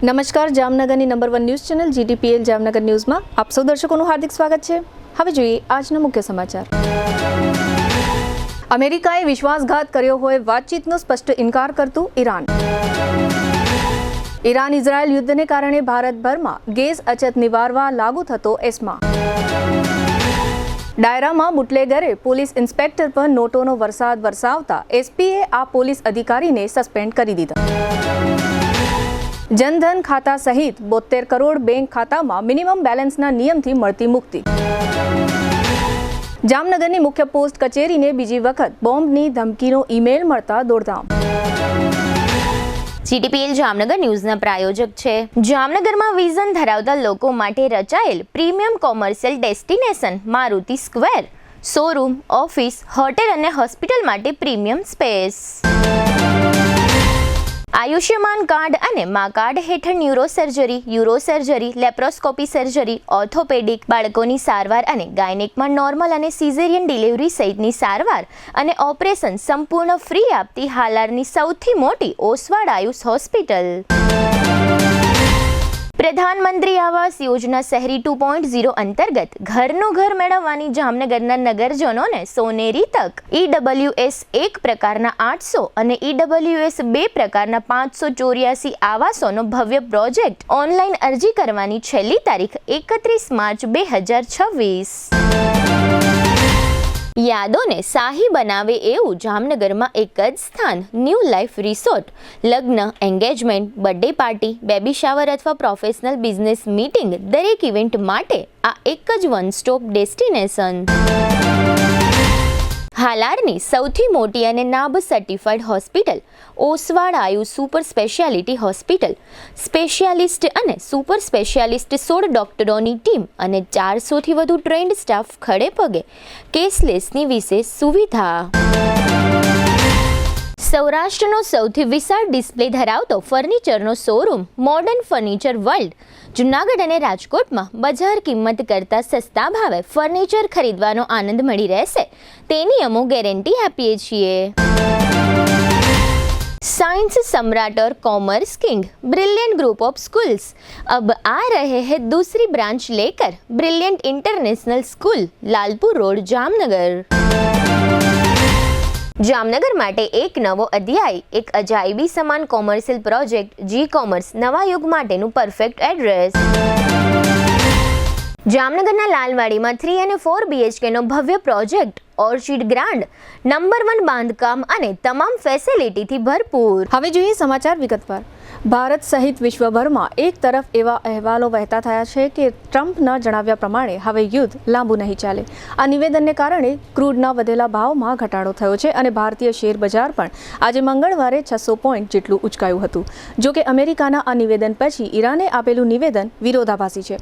નમસ્કાર, જામનગરની number 1 news channel GTPL Jamnagar ન્યૂઝમાં આપ સૌ દર્શકોનું હાર્દિક સ્વાગત છે। હવે જોઈએ આજના મુખ્ય સમાચાર। અમેરિકાએ વિશ્વાસઘાત કર્યો હોય વાતચીતનો સ્પષ્ટ ઇનકાર કરતું ઈરાન। ઈરાન ઇઝરાયલ યુદ્ધને કારણે ભારતભરમાં ગેસ અછત નિવારવા લાગુ થતો એસ્મા। ડાયરામાં બુટલેગરે પોલીસ ઇન્સ્પેક્ટર પર નોટોનો વરસાદ વરસાવતા એસપીએ આ પોલીસ અધિકારીને સસ્પેન્ડ કરી દીધા। જનધન ખાતા સહિત 72 કરોડ બેંક ખાતામાં મિનિમમ બેલેન્સના નિયમથી મળતી મુક્તિ। જામનગરની મુખ્ય પોસ્ટ કચેરીને બીજી વખત બોમ્બની ધમકીનો ઈમેલ મળતા દોડધામ। GTPL જામનગર ન્યૂઝના પ્રાયોજક છે જામનગરમાં વિઝન ધરાવતા લોકો માટે રચાયેલ premium commercial destination Maruti square showroom, office, hotel અને હોસ્પિટલ માટે પ્રીમિયમ સ્પેસ। આયુષ્યમાન કાર્ડ અને મા કાર્ડ હેઠળ ન્યુરોસર્જરી, યુરોસર્જરી, લેપ્રોસ્કોપી સર્જરી, ઓર્થોપેડિક, બાળકોની સારવાર અને ગાયનેકમાં નોર્મલ અને સિઝેરિયન ડિલિવરી સહિતની સારવાર અને ઓપરેશન સંપૂર્ણ ફ્રી આપતી હાલારની સૌથી મોટી ઓસવાડ આયુષ હોસ્પિટલ। પ્રધાનમંત્રી આવાસ યોજના શહેરી 2.0 અંતર્ગત ઘરનું ઘર મેળવવાની જામનગરના નગરજનોને સોનેરી તક। EWS 1 પ્રકારના 800 અને EWS 2 પ્રકારના 584 આવાસોનો ભવ્ય પ્રોજેક્ટ। ઓનલાઈન અરજી કરવાની છેલ્લી તારીખ 31 માર્ચ 2026। યાદોને શાહી બનાવે એવું જામનગરમાં એક જ સ્થાન ન્યૂ લાઈફ રિસોર્ટ। લગ્ન, engagement, birthday party, baby shower અથવા પ્રોફેશનલ બિઝનેસ મીટિંગ દરેક ઇવેન્ટ માટે આ એક જ વન સ્ટોપ ડેસ્ટિનેશન। હાલારની સૌથી મોટી અને નાબ certified hospital Oswal Ayush super speciality hospital. Specialist અને સુપર સ્પેશિયાલિસ્ટ 16 ડોક્ટરોની ટીમ અને 400થી વધુ ટ્રેન્ડ સ્ટાફ ખડે પગે। કેશલેસની વિશેષ સુવિધા। સૌરાષ્ટ્રનો સૌથી વિશાળ ડિસ્પ્લે ધરાવતો ફર્નિચરનો showroom modern furniture world Junagadh અને રાજકોટમાં બજાર કિંમત કરતાં સસ્તા ભાવે ફર્નિચર ખરીદવાનો આનંદ મળી રહેશે તેની અમો ગેરંટી આપીએ છીએ। साइंस सम्राट और commerce king brilliant group of schools अब आ रहे हैं दूसरी ब्रांच लेकर। Brilliant international school, Lalpur road, Jamnagar. Jamnagar માટે એક નવો અધ્યાય, એક અજાયબી સમાન કોમર્શિયલ પ્રોજેક્ટ જી કોમર્સ નવા યુગ માટેનું પરફેક્ટ એડ્રેસ। જામનગરના લાલવાડીમાં 3 અને 4 BHK નો ભવ્ય પ્રોજેક્ટ ઓર્ચિડ ગ્રાન્ડ, નંબર 1 બાંધકામ અને તમામ ફેસિલિટીથી ભરપૂર। હવે જોઈએ સમાચાર વિગતવાર। ભારત સહિત વિશ્વભરમાં એક તરફ એવા અહેવાલો વહેતા થયા છે કે ટ્રમ્પના જણાવ્યા પ્રમાણે હવે યુદ્ધ લાંબુ નહીં ચાલે। આ નિવેદનને કારણે ક્રૂડના વધેલા ભાવમાં ઘટાડો થયો છે અને ભારતીય શેર બજાર પણ આજે મંગળવારે 600 પોઈન્ટ જેટલું ઉચકાયું હતું। જો કે અમેરિકાના આ નિવેદન પછી ઈરાને આપેલું નિવેદન વિરોધાભાસી છે।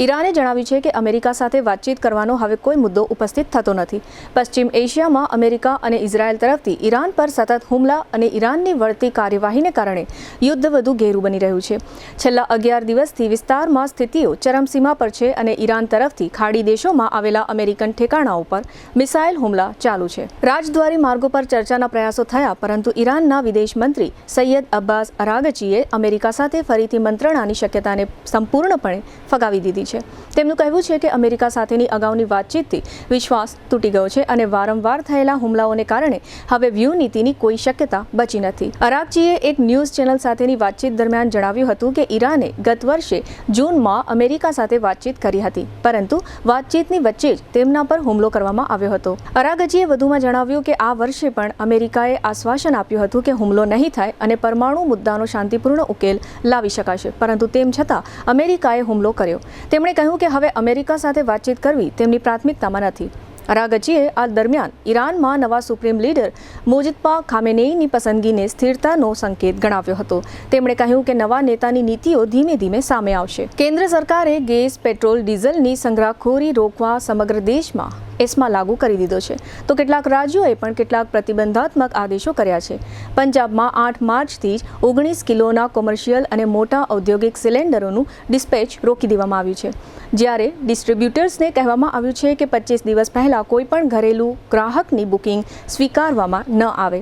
ઈરાને જણાવ્યું છે કે અમેરિકા સાથે વાતચીત કરવાનો હવે કોઈ મુદ્દો ઉપસ્થિત થતો નથી। પશ્ચિમ એશિયામાં અમેરિકા અને ઇઝરાયલ તરફથી ઈરાન પર સતત હુમલા અને ઈરાનની વળતી કાર્યવાહીને કારણે યુદ્ધ વધુ ઘેરું બની રહ્યું છે। છેલ્લા 11 દિવસથી વિસ્તારમાં સ્થિતિઓ ચરમસીમા પર છે અને ઈરાન તરફથી ખાડી દેશોમાં આવેલા અમેરિકન ઠેકાણાઓ પર મિસાઇલ હુમલા ચાલુ છે। રાજદ્વારી માર્ગો પર ચર્ચાના પ્રયાસો થયા, પરંતુ ઈરાનના વિદેશ મંત્રી સૈયદ અબ્બાસ અરાગચીએ અમેરિકા સાથે ફરીથી મંત્રણાની શક્યતાને સંપૂર્ણપણે ફગાવી દીધી છે। તેમનું કહેવું છે કે અમેરિકા સાથેની અગાઉની વાતચીતથી વિશ્વાસ તૂટી ગયો છે અને વારંવાર થયેલા હુમલાઓને કારણે હવે વ્યૂહ નીતિની કોઈ શક્યતા બચી નથી। અરાગચીએ એક ન્યૂઝ ચેનલ સાથેની વાતચીત દરમિયાન જણાવ્યું હતું કે ઈરાને ગત વર્ષે જૂનમાં અમેરિકા સાથે વાતચીત કરી હતી, પરંતુ વાતચીતની વચ્ચે જ તેમના પર હુમલો કરવામાં આવ્યો હતો। અરાગચીએ વધુમાં જણાવ્યું કે આ વર્ષે પણ અમેરિકાએ આશ્વાસન આપ્યું હતું કે હુમલો નહીં થાય અને પરમાણુ મુદ્દાનો શાંતિપૂર્ણ ઉકેલ લાવી શકાશે, પરંતુ તેમ છતાં અમેરિકાએ હુમલો કર્યો। તેમણે કહ્યું કે હવે અમેરિકા સાથે વાતચીત કરવી તેમની પ્રાથમિકતામાં નથી। અરાગચીએ આ દરમિયાન ઈરાનમાં નવા સુપ્રીમ લીડર મોજતબા ખામેનેઈની પસંદગીને સ્થિરતાનો સંકેત ગણાવ્યો હતો। તેમણે કહ્યું કે નવા નેતાની નીતિઓ ધીમે ધીમે સામે આવશે। કેન્દ્ર સરકારે ગેસ, પેટ્રોલ, ડીઝલની સંગ્રહખોરી રોકવા સમગ્ર દેશમાં એસ્મા લાગુ કરી દીધો છે, તો કેટલાક રાજ્યોએ પણ કેટલાક પ્રતિબંધાત્મક આદેશો કર્યા છે। પંજાબમાં 8 માર્ચથી જ 19 કિલોના કોમર્શિયલ અને મોટા ઔદ્યોગિક સિલિન્ડરોનું ડિસ્પેચ રોકી દેવામાં આવ્યું છે, જ્યારે ડિસ્ટ્રીબ્યુટર્સને કહેવામાં આવ્યું છે કે 25 દિવસ પહેલાં કોઈપણ ઘરેલું ગ્રાહકની બુકિંગ સ્વીકારવામાં ન આવે।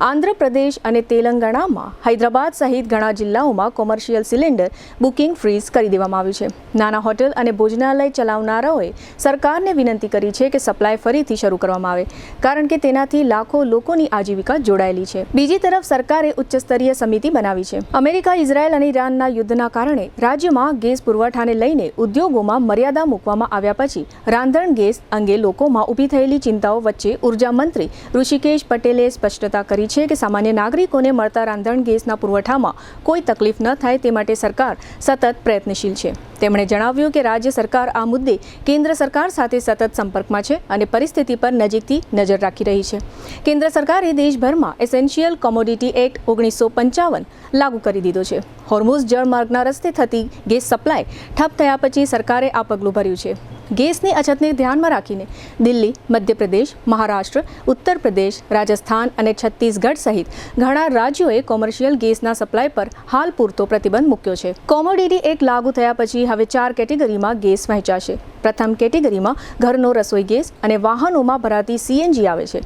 આંધ્રપ્રદેશ અને તેલંગાણામાં હૈદરાબાદ સહિત ઘણા જિલ્લાઓમાં કોમર્શિયલ સિલિન્ડર બુકિંગ ફ્રીઝ કરી દેવામાં આવ્યું છે. નાના હોટેલ અને ભોજનાલય ચલાવનારાઓએ સરકારને વિનંતી કરી છે કે સપ્લાય ફરીથી શરૂ કરવામાં આવે, કારણ કે તેનાથી લાખો લોકોની આજીવિકા જોડાયેલી છે. બીજી તરફ સરકારે ઉચ્ચસ્તરીય સમિતિ બનાવી છે. અમેરિકા, ઇઝરાયલ અને ઈરાનના યુદ્ધના કારણે રાજ્યમાં ગેસ પુરવઠાને લઈને ઉદ્યોગોમાં મર્યાદા મૂકવામાં આવ્યા પછી રાંધણ ગેસ અંગે લોકોમાં ઊભી થયેલી ચિંતાઓ વચ્ચે ઉર્જા મંત્રી ઋષિકેશ પટેલે સ્પષ્ટતા કરી છે કે સામાન્ય નાગરિકોને મળતા રાંધણ ગેસના પુરવઠામાં કોઈ તકલીફ ન થાય તે માટે સરકાર સતત પ્રયત્નશીલ છે. તેમણે જણાવ્યું કે રાજ્ય સરકાર આ મુદ્દે કેન્દ્ર સરકાર સાથે સતત સંપર્કમાં છે અને પરિસ્થિતિ પર નજીકથી નજર રાખી રહી છે. કેન્દ્ર સરકારે દેશભરમાં એસેન્શિયલ કોમોડિટી એક્ટ 1955 લાગુ કરી દીધો છે. હોર્મુઝ જળમાર્ગના રસ્તે થતી ગેસ સપ્લાય ઠપ થયા પછી સરકારે આ પગલું ભર્યું છે. ગેસની અછતને ધ્યાનમાં રાખીને દિલ્હી, મધ્યપ્રદેશ, મહારાષ્ટ્ર, ઉત્તર પ્રદેશ, રાજસ્થાન અને છત્તીસગઢ સહિત ઘણા રાજ્યોએ કોમર્શિયલ ગેસના સપ્લાય પર હાલ પૂરતો પ્રતિબંધ મૂક્યો છે. કોમોડિટી એક્ટ લાગુ થયા પછી હવે 4 કેટેગરીમાં ગેસ વહેંચાશે. પ્રથમ કેટેગરીમાં ઘરનો રસોઈ ગેસ અને વાહનોમાં ભરાતી CNG આવે છે.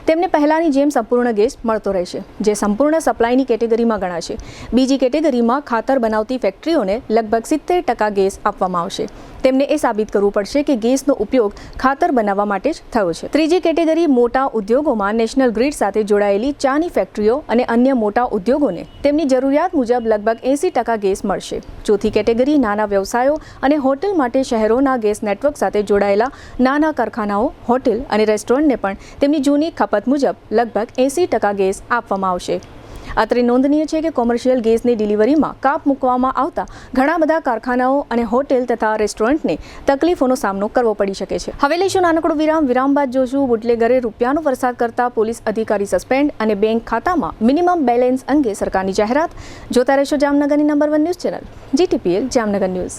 તેમને પહેલાની જેમ સંપૂર્ણ ગેસ મળતો રહેશે, જે સંપૂર્ણ સપ્લાયની કેટેગરીમાં ગણાશે. બીજી કેટેગરીમાં ખાતર બનાવતી ફેક્ટરીઓને લગભગ 70% ગેસ આપવામાં આવશે. તેમને એ સાબિત કરવું પડશે કે ગેસનો ઉપયોગ ખાતર બનાવવા માટે જ થયો છે. ત્રીજી કેટેગરી મોટા ઉદ્યોગોમાં નેશનલ ગ્રીડ સાથે જોડાયેલી ચાની ફેક્ટરીઓ અને અન્ય મોટા ઉદ્યોગોને તેમની જરૂરિયાત મુજબ લગભગ 80% ગેસ મળશે. ચોથી કેટેગરી નાના વ્યવસાયો અને હોટેલ માટે શહેરોના ગેસ નેટવર્ક સાથે જોડાયેલા નાના કારખાનાઓ, હોટેલ અને રેસ્ટોરન્ટને પણ તેમની જૂની ખપત મુજબ લગભગ 80% ગેસ આપવામાં આવશે. અત્રે નોંધનીય છે કે કોમર્શિયલ ગેસની ડિલિવરીમાં કાપ મૂકવામાં આવતા ઘણા બધા કારખાનાઓ અને હોટેલ તથા રેસ્ટોરન્ટને તકલીફોનો સામનો કરવો પડી શકે છે. હવે લઈશું નાનકડો વિરામ બાદ જોશું બુટલેગરે રૂપિયાનો વરસાદ કરતા પોલીસ અધિકારી સસ્પેન્ડ અને બેંક ખાતામાં મિનિમમ બેલેન્સ અંગે સરકારની જાહેરાત. જોતા રહેશો જામનગરની number 1 news channel GTPL Jamnagar news.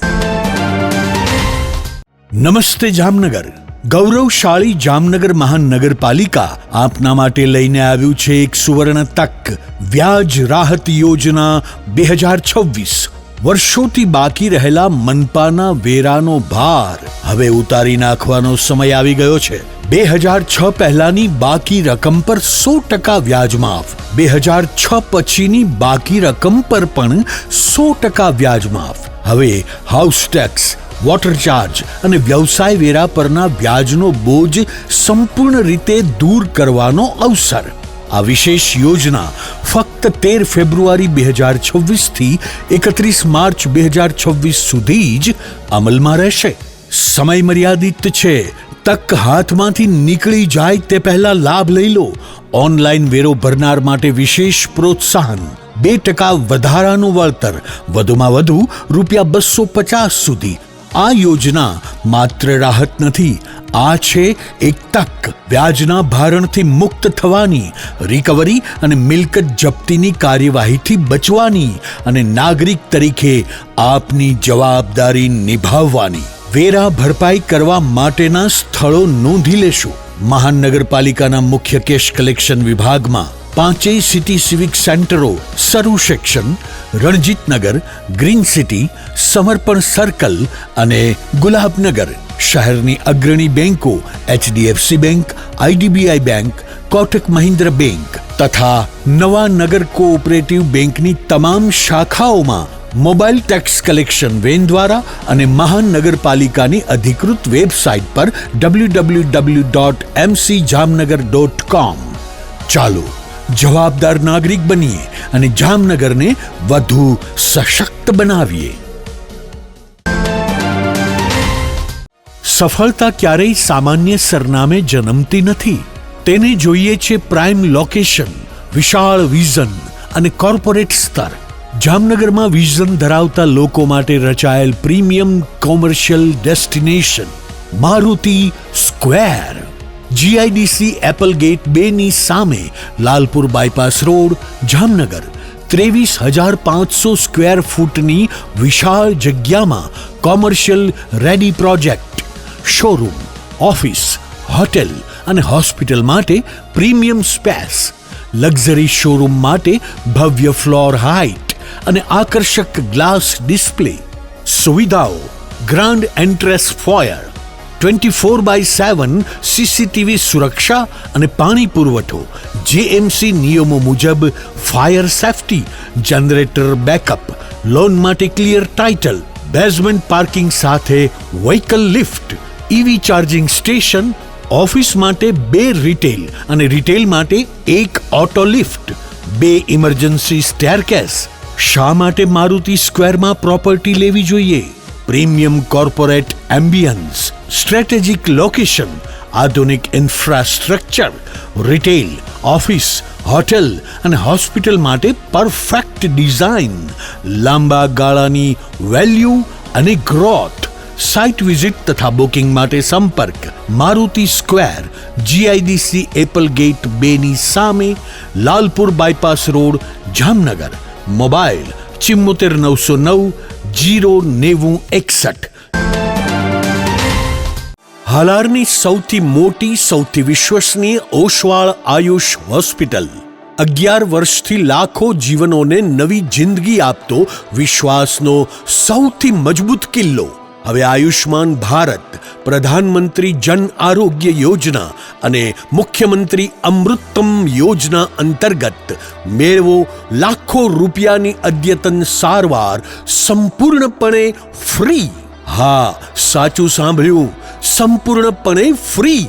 નમસ્તે જામનગર. ગૌરવશાળી જામનગર મહાનગરપાલિકા આપના માટે લઈને આવ્યું છે એક સુવર્ણ તક. વ્યાજ રાહત યોજના 2026. વર્ષોથી બાકી રહેલા મનપાના વેરાનો ભાર હવે ઉતારી નાખવાનો સમય આવી ગયો છે. 2006 પહેલાની બાકી રકમ પર 100% વ્યાજ માફ. 2006 પછીની બાકી રકમ પર પણ 100% વ્યાજ માફ. હવે હાઉસ ટેક્સ, વોટર ચાર્જ અને વ્યવસાય વેરા પરના વ્યાજનો બોજ સંપૂર્ણ રીતે દૂર કરવાનો અવસર. આ વિશેષ યોજના ફક્ત 13 ફેબ્રુઆરી 2026 થી 31 માર્ચ 2026 સુધી જ અમલમાં રહેશે. સમય મર્યાદિત છે. તક હાથમાંથી નીકળી જાય તે પહેલા લાભ લઈ લો. ઓનલાઈન વેરો ભરનાર માટે વિશેષ પ્રોત્સાહન, 2% વધારાનું વળતર, વધુમાં વધુ ₹250 સુધી. આ યોજના માત્ર રાહત નથી, આ છે એક તક. વ્યાજના ભારણથી મુક્ત થવાની, રિકવરી અને મિલકત જપ્તીની કાર્યવાહીથી બચવાની અને નાગરિક તરીકે આપની જવાબદારી નિભાવવાની. વેરા ભરપાઈ કરવા માટેના સ્થળો નોંધી લેશો. મહાનગરપાલિકાના મુખ્ય કેશ કલેક્શન વિભાગમાં 5 સિટી સિવિક સેન્ટરો, સરુ સેક્શન, રણજીતનગર, ગ્રીન સિટી, સમર્પણ સર્કલ અને ગુલાબનગર. શહેરની અગ્રણી બેંકો HDFC bank, IDBI bank, Kotak Mahindra bank તથા નવા નગર કોઓપરેટિવ બેંકની તમામ શાખાઓમાં મોબાઈલ ટેક્સ કલેક્શન વેન દ્વારા અને મહાનગરપાલિકાની અધિકૃત વેબસાઇટ પર www.mcjamnagar.com. ચાલો જવાબદાર નાગરિક બનીએ અને જામનગરને વધુ સશક્ત બનાવીએ. સફળતા ક્યારેય સામાન્ય સરનામે જન્મતી નથી. તેને જોઈએ છે પ્રાઇમ લોકેશન, વિશાળ વિઝન અને કોર્પોરેટ સ્તર. જામનગરમાં વિઝન ધરાવતા લોકો માટે રચાયેલ premium commercial destination Maruti square. GIDC એપલગેટ 2 ની સામે Lalpur bypass road, Jamnagar. 23,500 square ફૂટની વિશાળ જગ્યામાં commercial ready project, showroom, office, hotel અને હોસ્પિટલ માટે પ્રીમિયમ સ્પેસ, લક્ઝરી શોરૂમ માટે ભવ્ય ફ્લોર હાઇટ અને આકર્ષક ગ્લાસ ડિસ્પ્લે, સુવિધાઓ, ગ્રાન્ડ એન્ટ્રેસ ફોયર, 24/7 સીસીટીવી સુરક્ષા અને પાણી પુરવઠો, જેએમસી નિયમો મુજબ fire safety, generator backup, loan માટે ક્લિયર ટાઇટલ, બેઝમેન્ટ પાર્કિંગ સાથે vehicle lift, EV charging station, office માટે 2 રિટેલ અને રિટેલ માટે 1 ઓટો લિફ્ટ, 2 ઇમરજન્સી સ્ટેરકેસ. શા માટે મારુતિ સ્ક્વેરમાં પ્રોપર્ટી લેવી જોઈએ? Premium corporate ambiance, strategic location, આધુનિક ઇન્ફ્રાસ્ટ્રક્ચર, રિટેલ, ઓફિસ, હોટેલ અને હોસ્પિટલ માટે પરફેક્ટ ડિઝાઇન, લાંબા ગાળાની વેલ્યુ અને ગ્રોથ. સાઇટ વિઝિટ તથા બુકિંગ માટે સંપર્ક Maruti square, GIDC Apple gate 2 ની સામે, Lalpur bypass road, Jamnagar. Mobile 74 909 09061. હાલારની સૌથી મોટી, સૌથી વિશ્વસનીય ઓશવાળ આયુષ હોસ્પિટલ. 11 વર્ષથી લાખો જીવનોને નવી જિંદગી આપતો વિશ્વાસનો સૌથી મજબૂત કિલ્લો. હવે આયુષ્માન ભારત, પ્રધાનમંત્રી જન આરોગ્ય યોજના અને મુખ્યમંત્રી અમૃતમ યોજના અંતર્ગત મેળવો લાખો રૂપિયાની અદ્યતન સારવાર સંપૂર્ણપણે ફ્રી. હા, સાચું સાંભળ્યું, સંપૂર્ણપણે ફ્રી.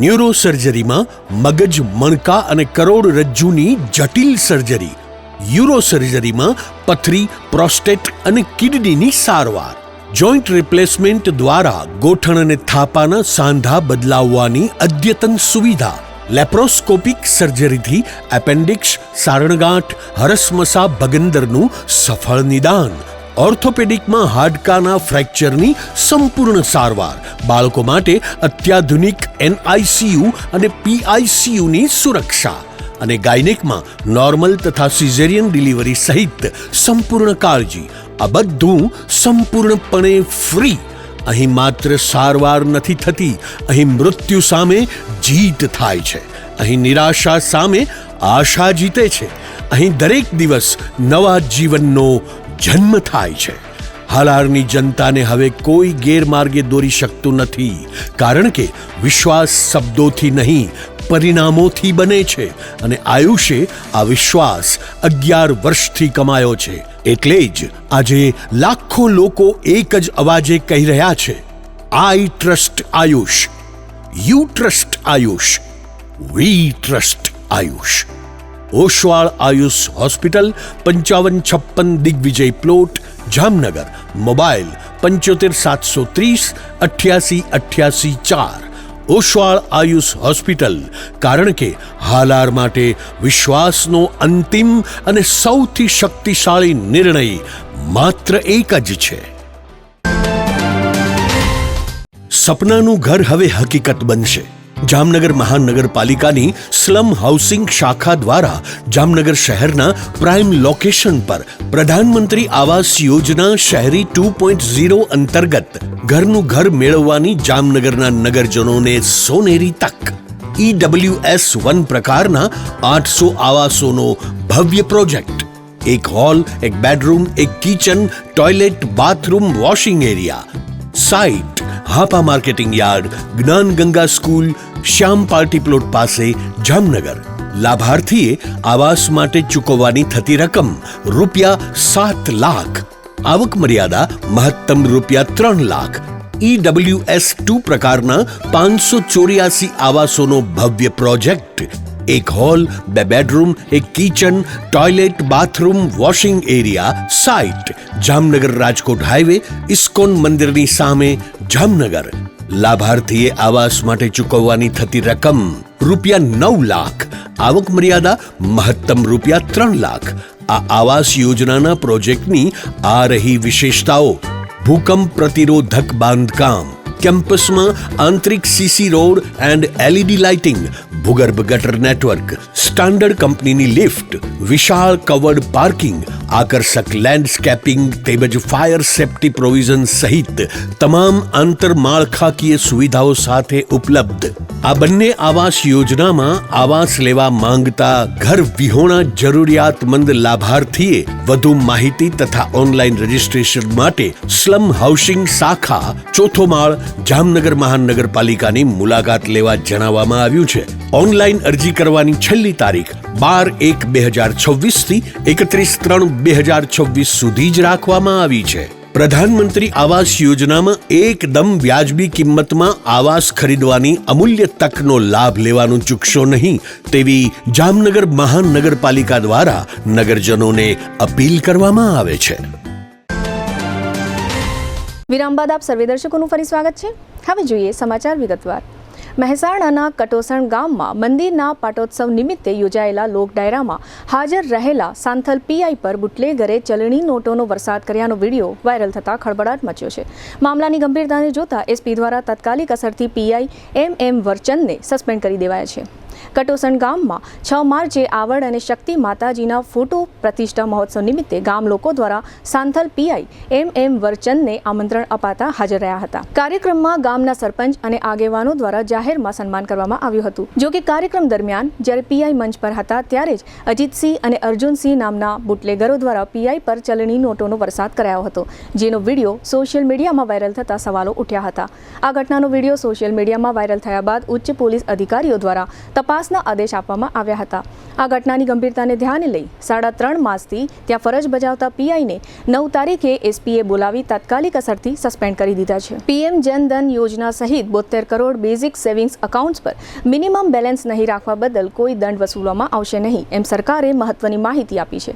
ન્યુરો સર્જરીમાં મગજ, મણકા અને કરોડરજ્જુની જટિલ સર્જરી, યુરો સર્જરીમાં પથરી, પ્રોસ્ટેટ અને કિડનીની સારવાર, જોઈન્ટ રિપ્લેસમેન્ટ દ્વારા ગોઠણ અને થાપાના સાંધા બદલાવવાની અદ્યતન સુવિધા, લેપ્રોસ્કોપિક સર્જરીથી એપેન્ડિક્સ, સારણગાંઠ, હરસમસા, ભગંદરનું સફળ નિદાન, ઓર્થોપેડિકમાં હાડકાના ફ્રેક્ચરની સંપૂર્ણ સારવાર, બાળકો માટે અત્યાધુનિક એનઆઈસીયુ અને પીઆઈસીયુની સુરક્ષા અને ગાયનેકમાં નોર્મલ તથા સિઝેરિયન ડિલિવરી સહિત સંપૂર્ણ કાળજી. આ બધું સંપૂર્ણપણે ફ્રી. અહીં માત્ર સારવાર નથી થતી, અહીં મૃત્યુ સામે જીત થાય છે. અહીં નિરાશા સામે આશા જીતે છે. અહીં દરેક દિવસ નવા જીવનનો જન્મ થાય છે. હાલારની જનતાને હવે કોઈ ગેરમાર્ગે દોરી શકતું નથી, કારણ કે વિશ્વાસ શબ્દોથી નહીં, પરિણામોથી બને છે. અને આયુષે આ વિશ્વાસ 11 વર્ષથી કમાયો છે. એટલે જ આજે લાખો લોકો એક જ અવાજે કહી રહ્યા છે, I trust Ayush, you trust Ayush, we trust Ayush. Oshwal Ayush hospital, 5556 Digvijay plot, Jamnagar. Mobile 75 730 88 88 4. Oshwal Ayush hospital, કારણ કે હાલાર માટે વિશ્વાસનો અંતિમ અને સૌથી શક્તિશાળી નિર્ણય માત્ર એક જ છે. સપનાનું ઘર હવે હકીકત બનશે. જામનગર મહાનગરપાલિકાની સ્લમ હાઉસિંગ શાખા દ્વારા જામનગર શહેરના પ્રાઇમ લોકેશન પર પ્રધાનમંત્રી આવાસ યોજના શહેરી 2.0 અંતર્ગત ઘરનું ઘર મેળવવાની જામનગરના નગરજનોને સોનેરી તક. EWS 1 પ્રકારના 800 આવાસોનો ભવ્ય પ્રોજેક્ટ. એક હોલ, એક બેડરૂમ, એક kitchen, toilet, bathroom, washing area. Site Hapa marketing yard, જ્ઞાન ગંગા સ્કૂલ, શ્યામ પાર્ટી પ્લોટ પાસે, જામનગર. લાભાર્થીએ આવાસ માટે ચૂકવવાની થતી રકમ ₹7 લાખ. આવક મર્યાદા મહત્તમ ₹3 લાખ. EWS 2 પ્રકારના 584 આવાસોનો ભવ્ય પ્રોજેક્ટ. એક હોલ, 2 બેડરૂમ, એક kitchen, toilet, bathroom, washing area. Site Jamnagar Rajkot highway, ISKCON મંદિરની સામે, જામનગર. લાભાર્થીએ આવાસ માટે ચૂકવવાની થતી રકમ ₹9 લાખ. આવક મર્યાદા મહત્તમ ₹3 લાખ. આ આવાસ યોજનાના પ્રોજેક્ટની આ રહી વિશેષતાઓ. ભૂકંપ પ્રતિરોધક બાંધકામ, કેમ્પસમાં આંતરિક CC road and LED lighting, ભૂગર્ભ ગટર નેટવર્ક, સ્ટાન્ડર્ડ કંપનીની લિફ્ટ, વિશાળ કવર્ડ પાર્કિંગ, આકર્ષક લેન્ડસ્કેપિંગ તેમજ ફાયર સેફ્ટી પ્રોવિઝન સહિત તમામ આંતરમાળખાકીય સુવિધાઓ સાથે ઉપલબ્ધ. આ બંને આવાસ યોજનામાં આવાસ લેવા માંગતા ઘર વિહોણા જરૂરિયાતમંદ લાભાર્થીએ વધુ માહિતી તથા ઓનલાઈન રજીસ્ટ્રેશન માટે સ્લમ હાઉસિંગ શાખા, ચોથો માળ, જામનગર મહાનગરપાલિકાની મુલાકાત લેવા જણાવવામાં આવ્યું છે. ઓનલાઈન અરજી કરવાની છેલ્લી તારીખ 12/1/2026 થી 31/3/2026 સુધી જ રાખવામાં આવી છે. પ્રધાનમંત્રી આવાસ યોજનામાં એકદમ વ્યાજબી કિંમતમાં આવાસ ખરીદવાની અમૂલ્ય તકનો લાભ લેવાનું ચૂકશો નહીં તેવી જામનગર મહાનગરપાલિકા દ્વારા નગરજનોને અપીલ કરવામાં આવે છે. વિરામ બાદ આપ સર્વે દર્શકોનું ફરી સ્વાગત છે. હવે જોઈએ સમાચાર વિગતવાર. મહેસાણાના કટોસણ ગામમાં મંદિરના પાટોત્સવ નિમિત્તે યોજાયેલા લોક ડાયરામાં હાજર રહેલા સાંથલ પીઆઈ પર બુટલેગરે ચલણી નોટોનો વરસાદ કર્યાનો વિડીયો વાયરલ થતાં ખળબળાટ મચ્યો છે. મામલાની ગંભીરતાને જોતા એસપી દ્વારા તાત્કાલિક અસરથી પીઆઈ એમ વરચંદને સસ્પેન્ડ કરી દેવાયા છે. કટોસણ ગામમાં 6 માર્ચે આવડ અને શક્તિ માતાજીના ફોટો પ્રતિષ્ઠા મહોત્સવ નિમિત્તે ગામ લોકો દ્વારા સાંથલ પીઆઈ એમ વરચંદને આમંત્રણ અપાતા હાજર રહ્યા હતા. કાર્યક્રમમાં ગામના સરપંચ અને આગેવાનો દ્વારા જાહેરમાં સન્માન કરવામાં આવ્યું હતું. જો કે કાર્યક્રમ દરમિયાન જ્યારે પીઆઈ મંચ પર હતા ત્યારે જ અજીતસિંહ અને અર્જુનસિંહ નામના બુટલેગરો દ્વારા પીઆઈ પર ચલણી નોટોનો વરસાદ કરાયો હતો, જેનો વિડીયો સોશિયલ મીડિયામાં વાયરલ થતા સવાલો ઉઠ્યા હતા. આ ઘટનાનો વિડીયો સોશિયલ મીડિયામાં વાયરલ થયા બાદ ઉચ્ચ પોલીસ અધિકારીઓ દ્વારા તપાસના આદેશ આપવામાં આવ્યા હતા. આ ઘટનાની ગંભીરતાને ધ્યાને લઈ 3.5 માસથી ત્યાં ફરજ બજાવતા પીઆઈને 9 તારીખે એસપીએ બોલાવી તાત્કાલિક અસરથી સસ્પેન્ડ કરી દીધા છે. પીએમ જનધન યોજના સહિત 72 કરોડ બેઝિક સેવિંગ્સ એકાઉન્ટ્સ પર મિનિમમ બેલેન્સ નહીં રાખવા બદલ કોઈ દંડ વસૂલવામાં આવશે નહીં એમ સરકારે મહત્વની માહિતી આપી છે.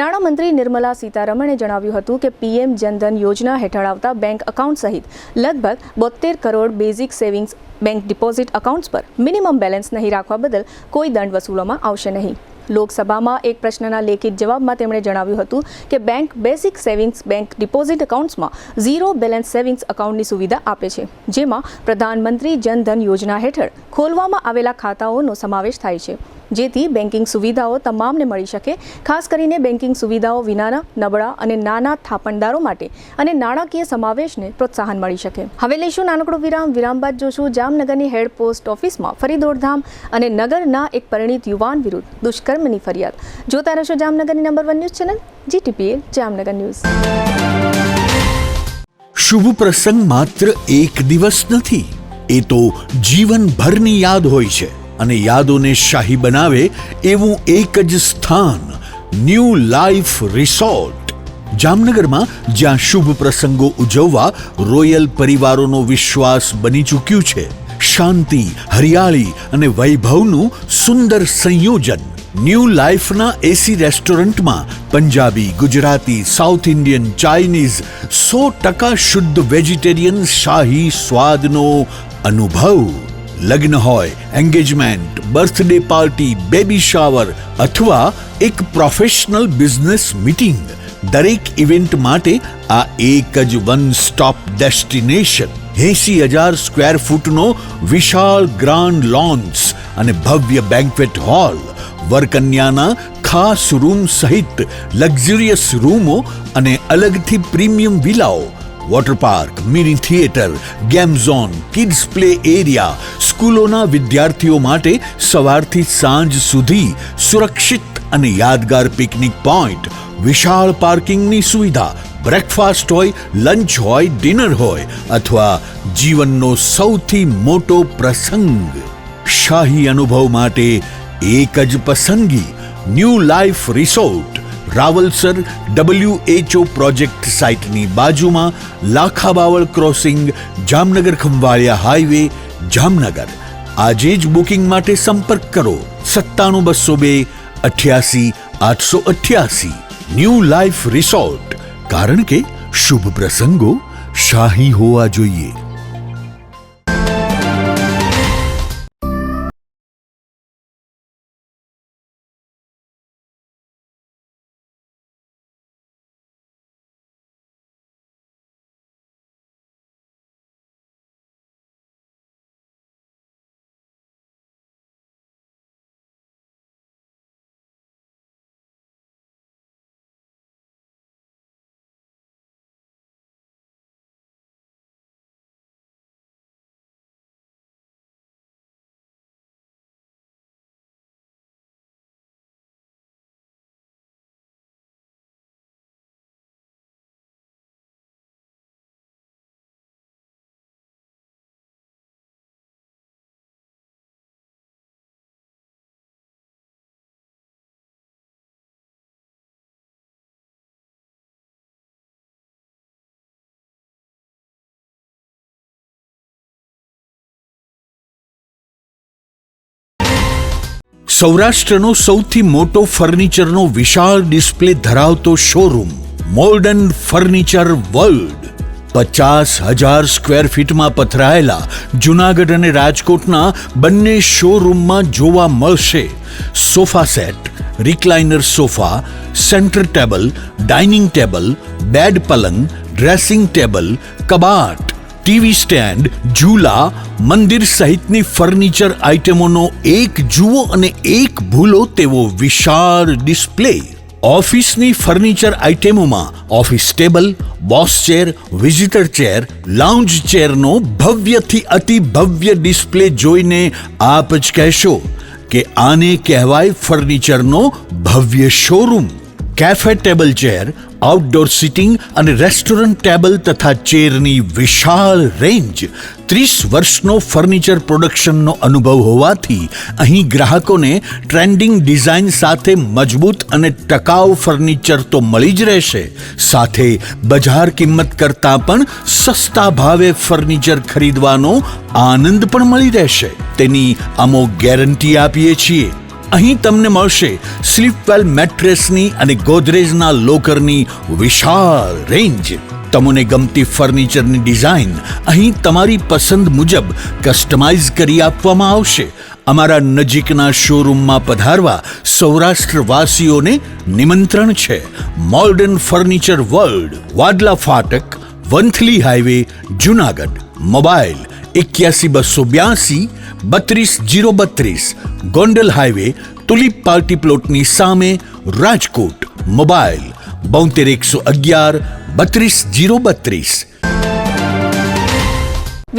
નાણામંત્રી નિર્મલા સીતારમણે જણાવ્યું હતું કે પીએમ જનધન યોજના હેઠળ આવતા બેંક એકાઉન્ટ સહિત લગભગ 72 crore basic savings bank deposit accounts પર મિનિમમ બેલેન્સ નહીં રાખવા બદલ કોઈ દંડ વસૂલવામાં આવશે નહીં. લોકસભામાં એક પ્રશ્નના લેખિત જવાબમાં તેમણે જણાવ્યું હતું કે bank basic savings bank deposit એકાઉન્ટ્સમાં ઝીરો બેલેન્સ સેવિંગ્સ એકાઉન્ટની સુવિધા આપે છે, જેમાં પ્રધાનમંત્રી જનધન યોજના હેઠળ ખોલવામાં આવેલા ખાતાઓનો સમાવેશ થાય છે, જેથી બેન્કિંગ સુવિધાઓ તમામને મળી શકે. ખાસ કરીને બેન્કિંગ સુવિધાઓ વિનાના નબળા અને નાના થાપણદારો માટે અને નાણાકીય સમાવેશને પ્રોત્સાહન મળી શકે. હવે લઈશું નાનકડો વિરામ. વિરામ બાદ જોશું જામનગરની હેડ પોસ્ટ ઓફિસમાં ફરી દોડધામ અને નગરના એક પરિણીત યુવાન વિરુદ્ધ દુષ્કર્મની ફરિયાદ. જોતા રહેશો જામનગરની number 1 news channel GTPL Jamnagar news. શુભ પ્રસંગ માત્ર એક દિવસ નથી, એ તો જીવનભરની યાદ હોય છે. અને યાદોને શાહી બનાવે એવું એક જ સ્થાન, ન્યૂ લાઈફ રિસોર્ટ જામનગરમાં, જ્યાં શુભ પ્રસંગો ઉજવવા રોયલ પરિવારોનો વિશ્વાસ બની ચૂક્યું છે. શાંતિ, હરિયાળી અને વૈભવનું સુંદર સંયોજન. ન્યૂ લાઈફના એસી રેસ્ટોરન્ટમાં Punjabi, Gujarati, south Indian, Chinese 100% શુદ્ધ વેજીટેરિયન શાહી સ્વાદનો અનુભવ. લગ્ન હોય, engagement, birthday party, baby shower અથવા એક પ્રોફેશનલ બિઝનેસ મીટિંગ, દરેક ઇવેન્ટ માટે આ એક જ વન સ્ટોપ ડેસ્ટિનેશન. 80,000 સ્ક્વેર ફૂટનો વિશાળ ગ્રાન્ડ લોન્સ અને ભવ્ય બેન્ક્વેટ હોલ, વરકન્યાના ખાસ રૂમ સહિત લક્ઝરિયસ રૂમો અને અલગથી પ્રીમિયમ વિલાઓ, water park, mini theatre, game zone, kids play area, સ્કૂલોના વિદ્યાર્થીઓ માટે સવારથી સાંજ સુધી સુરક્ષિત અને યાદગાર પિકનિક પોઈન્ટ, વિશાળ પાર્કિંગની સુવિધા, બ્રેકફાસ્ટ હોય, લંચ હોય, ડિનર હોય અથવા જીવનનો સૌથી મોટો પ્રસંગ. શાહી અનુભવ માટે એક જ પસંદગી, new life resort, Rawalsar WHO project સાઇટની બાજુમાં, લાખાબાવળ ક્રોસિંગ, જામનગર ખંભાળિયા હાઈવે, જામનગર. આજે જ બુકિંગ માટે સંપર્ક કરો 97 202 88 888. ન્યૂ લાઈફ રિસોર્ટ, કારણ કે શુભ પ્રસંગો શાહી હોવા જોઈએ. સૌરાષ્ટ્રનો સૌથી મોટો ફર્નિચરનો વિશાળ ડિસ્પ્લે ધરાવતો showroom modern furniture world 50,000 square ફીટમાં પથરાયેલા જૂનાગઢ અને રાજકોટના બંને શોરૂમમાં જોવા મળશે sofa set, recliner sofa, centre table, dining table, bed પલંગ, ડ્રેસિંગ ટેબલ, કબાટ, ટીવી સ્ટેન્ડ, ઝૂલા, મંદિર સહિતની ફર્નિચર આઇટમોનો એક જુઓ અને એક ભૂલો તેવો વિશાળ ડિસ્પ્લે. ઓફિસની ફર્નિચર આઇટમોમાં office table, boss chair, visitor chair, lounge ચેરનો ભવ્યથી અતિ ભવ્ય ડિસ્પ્લે જોઈને આપ જ કહેશો કે આને કહેવાય ફર્નિચરનો ભવ્ય showroom. Cafe table chair, outdoor sitting અને રેસ્ટોરન્ટ ટેબલ તથા ચેરની વિશાળ રેન્જ. 30 વર્ષનો ફર્નિચર પ્રોડક્શનનો અનુભવ હોવાથી અહીં ગ્રાહકોને ટ્રેન્ડિંગ ડિઝાઇન સાથે મજબૂત અને ટકાઉ ફર્નિચર તો મળી જ રહેશે, સાથે બજાર કિંમત કરતાં પણ સસ્તા ભાવે ફર્નિચર ખરીદવાનો આનંદ પણ મળી રહેશે. તેની અમો ગેરંટી આપીએ છીએ. અહીં તમને મળશે સ્લીપવેલ મેટ્રેસની અને ગોદરેજના લોકરની વિશાળ રેન્જ. તમને ગમતી ફર્નિચરની ડિઝાઇન અહીં તમારી પસંદ મુજબ કસ્ટમાઇઝ કરી આપવામાં આવશે. અમારા નજીકના શોરૂમમાં પધારવા સૌરાષ્ટ્રવાસીઓને નિમંત્રણ છે. મોડર્ન ફર્નિચર વર્લ્ડ, વાડલા ફાટક, Vanthali highway, Junagadh. Mobile 81 282 32 032, Gondal highway, tulip party પ્લોટની સામે, રાજકોટ. મોબાઈલ 72 111 32 032.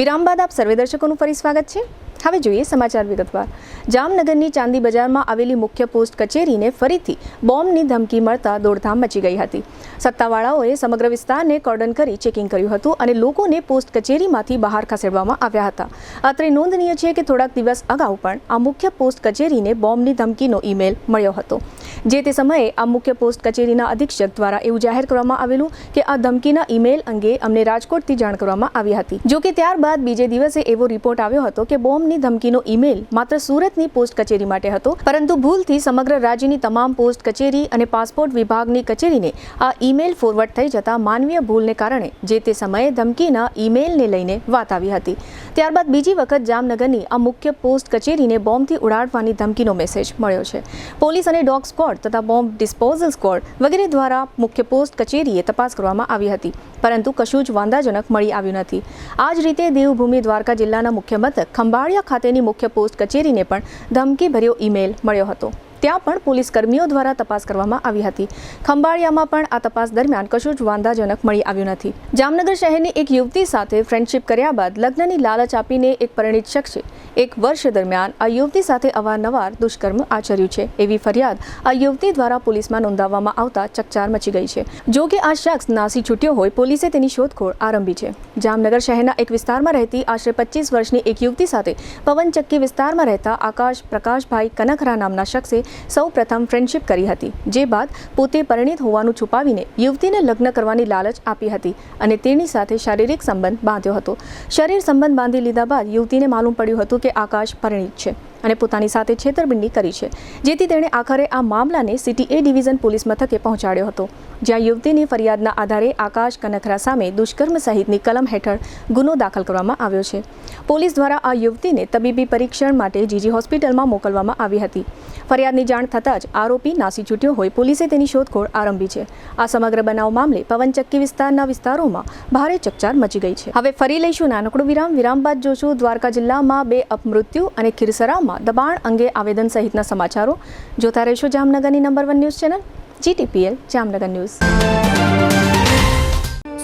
વિરામ બાદ આપ સર્વે દર્શકોનું ફરી સ્વાગત છે. હવે જોઈએ સમાચાર વિગતવાર. જામનગરની ચાંદી બજારમાં આવેલી મુખ્ય પોસ્ટ કચેરીને ફરીથી બોમ્બની ધમકી મળતા દોડધામ મચી ગઈ હતી. સત્તાવાળાઓએ સમગ્ર વિસ્તારને કોર્ડન કરી ચેકિંગ કર્યું હતું અને લોકોને પોસ્ટ કચેરીમાંથી બહાર ખસેડવામાં આવ્યા હતા. અત્રે નોંધનીય છે કે થોડાક દિવસ અગાઉ પણ આ મુખ્ય પોસ્ટ કચેરીને બોમ્બની ધમકીનો ઈમેલ મળ્યો હતો. જે તે સમયે આ મુખ્ય પોસ્ટ કચેરીના અધિક્ષક દ્વારા એવું જાહેર કરવામાં આવેલું કે આ ધમકીના ઈમેલ અંગે અમને રાજકોટથી જાણ કરવામાં આવી હતી. જો કે ત્યારબાદ બીજે દિવસે એવો રિપોર્ટ આવ્યો હતો કે બોમ્બની ધમકીનો ઈમેલ માત્ર સુરતની પોસ્ટ કચેરી માટે હતો, પરંતુ ભૂલથી સમગ્ર રાજ્યની તમામ પોસ્ટ કચેરી અને પાસપોર્ટ વિભાગની કચેરીને આ ઈમેલ ફોરવર્ડ થઈ જતા માનવીય ભૂલને કારણે જે તે સમયે ધમકીના ઈમેલને લઈને વાત આવી હતી. ત્યારબાદ બીજી વખત જામનગરની આ મુખ્ય પોસ્ટ કચેરીને બોમ્બથી ઉડાડવાની ધમકીનો મેસેજ મળ્યો છે. પોલીસ અને ડોગ સ્ક્વોડ તથા બોમ્બ ડિસ્પોઝલ સ્ક્વોડ વગેરે દ્વારા મુખ્ય પોસ્ટ કચેરીએ તપાસ કરવામાં આવી હતી, પરંતુ કશું જ વાંધાજનક મળી આવ્યું નથી. આ જ રીતે દેવભૂમિ દ્વારકા જિલ્લાના મુખ્ય મથક ખંભાળિયા ખાતેની મુખ્ય પોસ્ટ કચેરીને પણ ધમકીભર્યો ઈમેલ મળ્યો હતો. ત્યાં પણ પોલીસ કર્મીઓ દ્વારા તપાસ કરવામાં આવી હતી. ખંભાળિયામાં પણ આ તપાસ દરમિયાન કશું જ વાંધાજનક મળી આવ્યું નથી. જામનગર શહેરની એક યુવતી સાથે ફ્રેન્ડશિપ કર્યા બાદ લગ્નની લાલચ આપીને એક પરિણીત શખ્સે 1 વર્ષ દરમિયાન આ યુવતી સાથે અવારનવાર દુષ્કર્મ આચર્યું છે એવી ફરિયાદ આ યુવતી દ્વારા પોલીસમાં નોંધાવવામાં આવતા ચકચાર મચી ગઈ છે. જો કે આ શખ્સ નાસી છૂટ્યો હોય પોલીસે તેની શોધખોળ આરંભી છે. જામનગર શહેરના એક વિસ્તારમાં રહેતી આશરે 25 વર્ષની એક યુવતી સાથે પવનચક્કી વિસ્તારમાં રહેતા આકાશ પ્રકાશભાઈ કનખરા નામના શખ્સે સૌ પ્રથમ ફ્રેન્ડશિપ કરી હતી. જે બાદ પોતે પરિણીત હોવાનું છુપાવીને યુવતીને લગ્ન કરવાની લાલચ આપી હતી અને તેની સાથે શારીરિક સંબંધ બાંધ્યો હતો. શરીર સંબંધ બાંધી લીધા બાદ યુવતીને માલુમ પડ્યું હતું કે આકાશ પરિણીત છે અને પોતાની સાથે છેતરપિંડી કરી છે, જેથી તેણે આખરે આ મામલાને સિટી એ ડિવિઝન પોલીસ મથકે પહોંચાડ્યો હતો, જ્યાં યુવતીની ફરિયાદના આધારે આકાશ કનખરા સામે દુષ્કર્મ સહિતની કલમ હેઠળ ગુનો દાખલ કરવામાં આવ્યો છે. પોલીસ દ્વારા આ યુવતીને તબીબી પરીક્ષણ માટે જીજી હોસ્પિટલમાં મોકલવામાં આવી હતી. ફરિયાદની જાણ થતાં જ આરોપી નાસી છૂટ્યો હોય પોલીસે તેની શોધખોળ આરંભી છે. આ સમગ્ર બનાવ મામલે પવનચક્કી વિસ્તારના વિસ્તારોમાં ભારે ચકચાર મચી ગઈ છે. હવે ફરી લઈશું નાનકડું વિરામ. વિરામ બાદ જોશું દ્વારકા જિલ્લામાં 2 અપમૃત્યુ અને ખીરસરામાં દબાણ અંગે આવેદન સહિતના સમાચારો. જોતા રહેશો જામનગરની number 1 news channel GTPL Jamnagar news.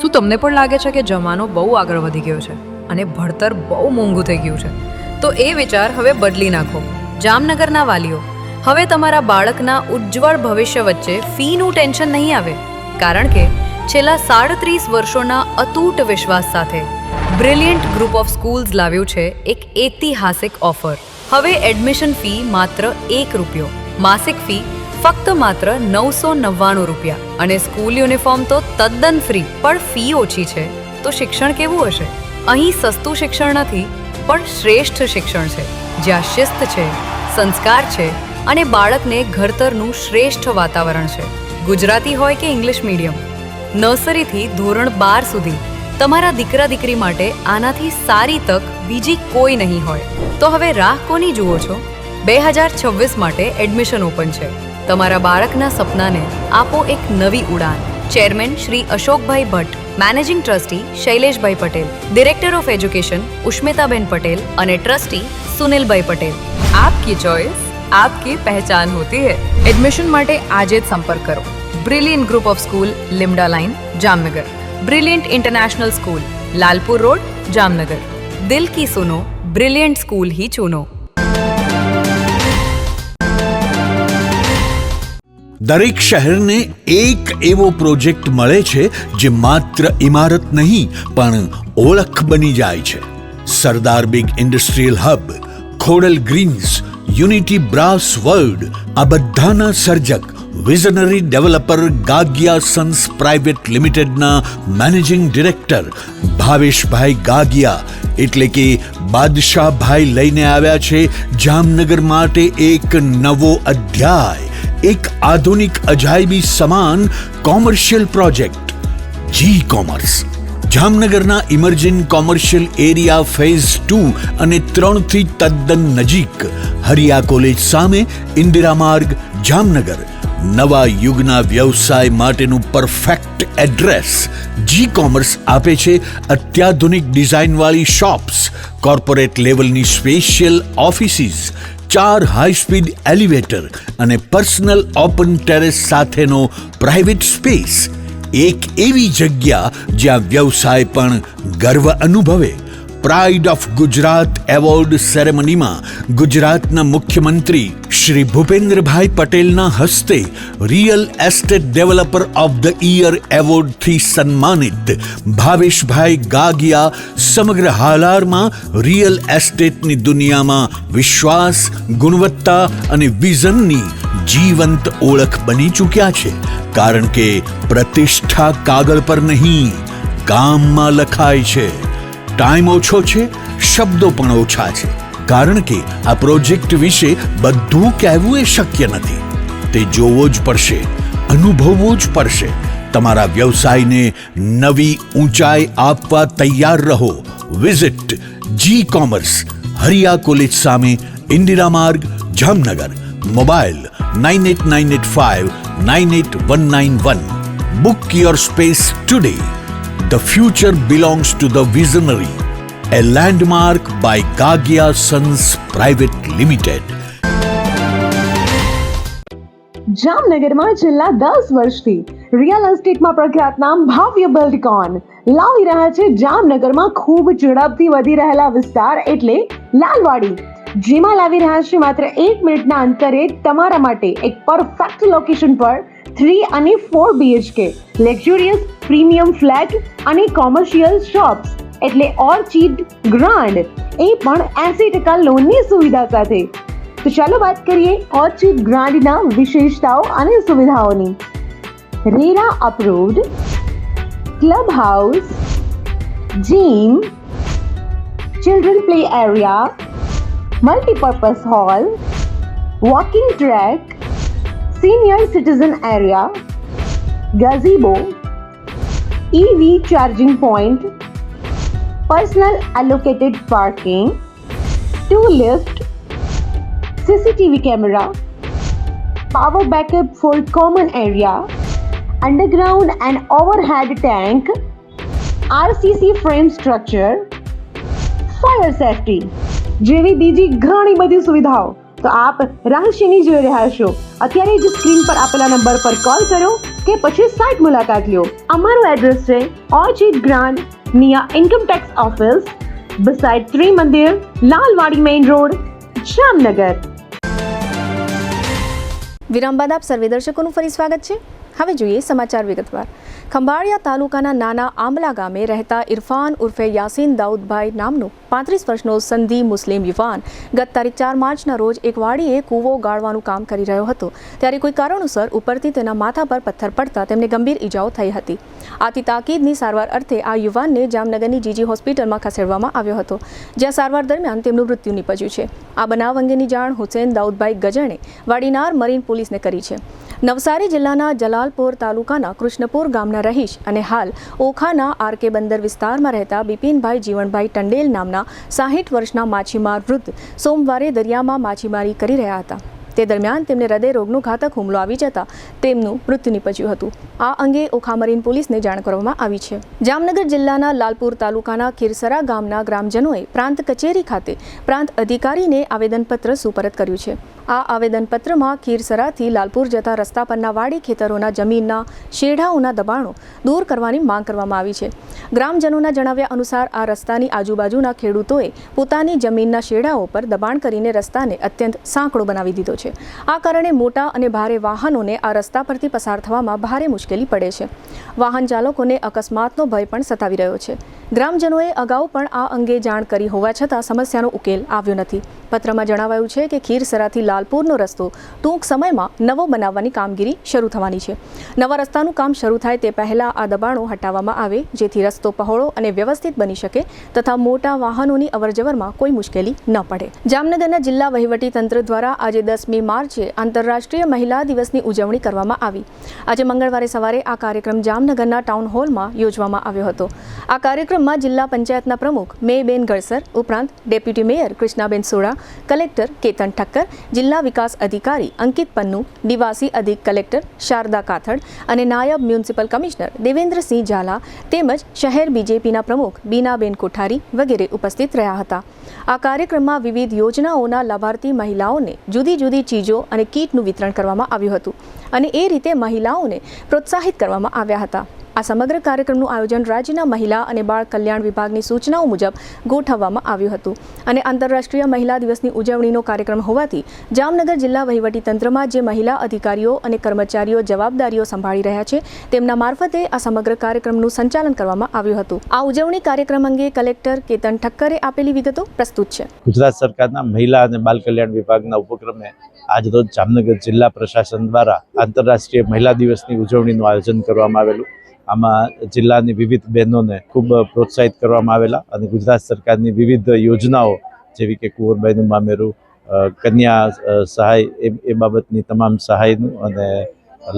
શું તમને પણ લાગે છે કે જમાનો બહુ આગળ વધી ગયો છે અને ભણતર બહુ મોંઘું થઈ ગયું છે? તો એ વિચાર હવે બદલી નાખો. જામનગરના વાલીઓ, હવે તમારા બાળકના ઉજ્જવળ ભવિષ્ય વચ્ચે ફીનું ટેન્શન નહીં આવે, કારણ કે છેલ્લા 37 વર્ષોના અતૂટ વિશ્વાસ સાથે બ્રિલિયન્ટ ગ્રુપ ઓફ સ્કૂલ્સ લાવ્યું છે એક ઐતિહાસિક ઓફર. હવે એડમિશન ફી માત્ર ₹1, માસિક ફી ફક્ત માત્ર ₹999 અને સ્કૂલ યુનિફોર્મ તો તદ્દન ફ્રી. પણ ફી ઓછી છે તો શિક્ષણ કેવું હશે? અહીં સસ્તું શિક્ષણ નથી, પણ શ્રેષ્ઠ શિક્ષણ છે, જ્યાં શિસ્ત છે, સંસ્કાર છે અને બાળકને ઘડતરનું શ્રેષ્ઠ વાતાવરણ છે. ગુજરાતી હોય કે ઇંગ્લિશ મીડિયમ, નર્સરીથી ધોરણ 12 સુધી તમારા દીકરા દીકરી માટે આનાથી સારી તક બીજી કોઈ નહીં હોય. તો હવે રાહ કોની જુઓ છો? 2026 માટે એડમિશન ઓપન છે. તમારા બાળકના સપનાને આપો એક નવી ઉડાન. Chairman Shri Ashokbhai Bhatt, managing trustee Shaileshbhai Patel, director of education Ushmitaben Patel અને ટ્રસ્ટી સુનિલભાઈ પટેલ. આપકી ચોઇસ, આપકી પહેચાન હોતી હૈ. એડમિશન માટે આજે જ સંપર્ક કરો. Brilliant group of school, Limda line, Jamnagar. Brilliant international school, Lalpur road, Jamnagar. દિલ કી સુનો, બ્રિલિયન્ટ સ્કૂલ ही चुनो. દરેક શહેરને એક એવો પ્રોજેક્ટ મળે છે જે માત્ર ઇમારત નહીં પણ ઓળખ બની જાય છે. Sardar big industrial hub, Khodal greens, unity brass world, આ બધાના સર્જક visionary developer Gagiya sons private લિમિટેડના મેનેજિંગ ડિરેક્ટર ભાવેશભાઈ ગાગિયા એટલે કે બાદશાહભાઈ લઈને આવ્યા છે જામનગર માટે એક નવો અધ્યાય, એક આધુનિક અજાયબી સમાન કોમર્શિયલ પ્રોજેક્ટ જી કોમર્સ. જામનગરના ઇમર્જિંગ કોમર્શિયલ એરિયા ફેઝ 2 અને 3 થી તદ્દન નજીક હરિયા કોલેજ સામે ઇન્દિરા માર્ગ, જામનગર. નવા યુગના વ્યવસાય માટેનું પરફેક્ટ એડ્રેસ. જી કોમર્સ આપે છે અત્યાધુનિક ડિઝાઇનવાળી શોપ્સ, કોર્પોરેટ લેવલની special offices, 4 high speed elevator અને પર્સનલ ઓપન ટેરેસ સાથેનો પ્રાઇવેટ સ્પેસ. એક એવી જગ્યા જ્યાં વ્યવસાય પણ ગર્વ અનુભવે. પ્રાઇડ ઓફ ગુજરાત એવોર્ડ સેરેમનીમાં ગુજરાતના મુખ્યમંત્રી શ્રી ભૂપેન્દ્રભાઈ પટેલના હસ્તે real estate developer of the year એવોર્ડથી સન્માનિત ભાવેશભાઈ ગાગિયા સમગ્ર હાલારમાં રિયલ એસ્ટેટની દુનિયામાં વિશ્વાસ, ગુણવત્તા અને વિઝનની જીવંત ઓળખ બની ચૂક્યા છે. કારણ કે પ્રતિષ્ઠા કાગળ પર નહીં, કામમાં લખાય છે. ટાઈમ ઓછો છે, શબ્દો પણ ઓછા છે, કારણ કે આ પ્રોજેક્ટ વિશે બધું કહેવું એ શક્ય નથી. તે જોવો જ પડશે, અનુભવવો જ પડશે. તમારા વ્યવસાયને નવી ઊંચાઈ આપવા તૈયાર રહો. વિઝિટ જી કોમર્સ, હરિયા કોલેજ સામે, ઇન્દિરા માર્ગ, Jamnagar. Mobile 9898598191. Book your space today. The future belongs to the visionary. A landmark by Gagia Sons Private Limited. જામનગરમાં છેલ્લા 10 વર્ષથી રિયલ એસ્ટેટમાં પ્રખ્યાત નામ ભાવ્ય બિલ્ડકોન લાવી રહ્યા છે જામનગરમાં ખૂબ ઝડપથી વધી રહેલા વિસ્તાર એટલે લાલવાડી, જેમાં લાવી રહ્યા છે માત્ર 1 મિનિટના અંતરે તમારા માટે એક પરફેક્ટ લોકેશન પર 3 અને 4 BHK લક્ઝુરિયસ પ્રીમિયમ ફ્લેટ અને કોમર્શિયલ શોપ્સ એટલે ઓર્ચિડ ગ્રાન્ડ, એ પણ 80% લોનની સુવિધા સાથે. તો ચાલો વાત કરીએ ઓર્ચિડ ગ્રાન્ડના વિશેષતાઓ અને સુવિધાઓની. RERA approved, club house, gym, children play area, multipurpose hall, walking track, senior citizen area, gazebo, EV charging point, personal allocated parking, 2 lift, CCTV camera, power backup for common area, underground and overhead tank, RCC frame structure, fire safety જેવી બીજી ઘણી બધી સુવિધાઓ. તો આપ રહસ્યની જોઈ રહ્યા છો. અત્યારે જ સ્ક્રીન પર આપેલા નંબર પર કોલ કરો કે પછી સાઇટ મુલાકાત લો. અમારું એડ્રેસ છે orchid grand near income tax office, beside ત્રી મંદિર, લાલવાડી મેઇન રોડ, જામનગર. વિરામ બાદ આપ સર્વે દર્શકોનું ફરી સ્વાગત છે. હવે જોઈએ સમાચાર વિગતવાર. ખંભાળિયા તાલુકાના નાના આંબલા ગામે રહેતા ઇરફાન ઉર્ફે યાસીન દાઉદભાઈ નામનો 35 વર્ષનો સંધી મુસ્લિમ યુવાન ગત તારીખ 4 માર્ચના રોજ એક વાડીએ કૂવો ગાળવાનું કામ કરી રહ્યો હતો ત્યારે કોઈ કારણોસર ઉપરથી તેના માથા પર પથ્થર પડતા તેમને ગંભીર ઈજાઓ થઈ હતી. આથી તાકીદની સારવાર અર્થે આ યુવાનને જામનગરની જીજી હોસ્પિટલમાં ખસેડવામાં આવ્યો હતો, જ્યાં સારવાર દરમિયાન તેમનું મૃત્યુ નીપજ્યું છે. આ બનાવ અંગેની જાણ હુસેન દાઉદભાઈ ગજણે વાડીનાર મરીન પોલીસને કરી છે. નવસારી જિલ્લાના જલાલપોર તાલુકાના કૃષ્ણપુર ગામના રહીશ અને હાલ ઓખાના આરકે બંદર વિસ્તારમાં રહેતા બિપિનભાઈ જીવણભાઈ ટંડેલ નામના 60 વર્ષના માછીમાર વૃદ્ધ સોમવારે દરિયામાં માછીમારી કરી રહ્યા હતા. તે દરમિયાન તેમને હૃદય રોગનો ઘાતક હુમલો આવી જતા તેમનું મૃત્યુ નીપજ્યું હતું. આ અંગે ઓખા મરીન પોલીસને જાણ કરવામાં આવી છે. જામનગર જિલ્લાના લાલપુર તાલુકાના ખીરસરા ગામના ગ્રામજનોએ પ્રાંત કચેરી ખાતે પ્રાંત અધિકારીને આવેદનપત્ર સુપરત કર્યું છે. આ આવેદનપત્રમાં ખીરસરાથી લાલપુર જતા રસ્તા પરના વાડી ખેતરોના જમીનના શેઢાઓના દબાણો દૂર કરવાની માંગ કરવામાં આવી છે. ગ્રામજનોના જણાવ્યા અનુસાર આ રસ્તાની આજુબાજુના ખેડૂતોએ પોતાની જમીનના શેઢાઓ પર દબાણ કરીને રસ્તાને અત્યંત સાંકડો બનાવી દીધો છે. આ કારણે મોટા અને ભારે વાહનોને આ રસ્તા પરથી પસાર થવામાં ભારે મુશ્કેલી પડે છે. વાહન ચાલકોને અકસ્માતનો ભય પણ સતાવી રહ્યો છે. ગ્રામજનોએ અગાઉ પણ આ અંગે જાણ કરી હોવા છતાં સમસ્યાનો ઉકેલ આવ્યો નથી. પત્રમાં જણાવાયું છે કે ખીરસરાથી લાલપુરનો રસ્તો ટૂંક સમયમાં નવો બનાવવાની કામગીરી શરૂ થવાની છે. નવા રસ્તાનું કામ શરૂ થાય તે પહેલાં આ દબાણો હટાવવામાં આવે, જેથી રસ્તો પહોળો અને વ્યવસ્થિત બની શકે તથા મોટા વાહનોની અવરજવરમાં કોઈ મુશ્કેલી ન પડે. જામનગરના જિલ્લા વહીવટીતંત્ર દ્વારા આજે 10મી માર્ચે આંતરરાષ્ટ્રીય મહિલા દિવસની ઉજવણી કરવામાં આવી. આજે મંગળવારે સવારે આ કાર્યક્રમ જામનગરના ટાઉન હોલમાં યોજવામાં આવ્યો હતો. આ કાર્યક્રમમાં જિલ્લા પંચાયતના પ્રમુખ મેયબેન ગળસર ઉપરાંત deputy mayor Krishnaben soda, collector Ketan Thakkar, જિલ્લા વિકાસ અધિકારી અંકિત પન્નુ, નિવાસી અધિક કલેક્ટર શારદા કાથડ અને નાયબ મ્યુનિસિપલ કમિશનર દેવેન્દ્રસિંહ ઝાલા તેમજ શહેર બીજેપીના પ્રમુખ બીનાબેન કોઠારી વગેરે ઉપસ્થિત રહ્યા હતા. આ કાર્યક્રમમાં વિવિધ યોજનાઓના લાભાર્થી મહિલાઓને જુદી જુદી ચીજો અને કીટનું વિતરણ કરવામાં આવ્યું હતું અને એ રીતે મહિલાઓને પ્રોત્સાહિત કરવામાં આવ્યા હતા. આ સમગ્ર કાર્યક્રમનું આયોજન રાજ્યના મહિલા અને બાળ કલ્યાણ વિભાગની સૂચનાઓ મુજબ ગોઠવવામાં આવ્યું હતું અને આંતરરાષ્ટ્રીય મહિલા દિવસની ઉજવણીનો કાર્યક્રમ હોવાથી જામનગર જિલ્લા વહીવટીતંત્રમાં જે મહિલા અધિકારીઓ અને કર્મચારીઓ જવાબદારીઓ સંભાળી રહ્યા છે તેમના મારફતે આ સમગ્ર કાર્યક્રમનું સંચાલન કરવામાં આવ્યું હતું. આ ઉજવણી કાર્યક્રમ અંગે કલેક્ટર કેતન ઠક્કરે આપેલી વિગતો પ્રસ્તુત છે. ગુજરાત સરકારના મહિલા અને બાળ કલ્યાણ વિભાગના ઉપક્રમે આજરોજ જામનગર જિલ્લા પ્રશાસન દ્વારા આંતરરાષ્ટ્રીય મહિલા દિવસની ઉજવણીનું આયોજન કરવામાં આવેલું. આમાં જિલ્લાની વિવિધ બહેનોને ખૂબ પ્રોત્સાહિત કરવામાં આવેલા અને ગુજરાત સરકારની વિવિધ યોજનાઓ જેવી કે કુંવરબાઈનું મામેરું, કન્યા સહાય એ બાબતની તમામ સહાયનું અને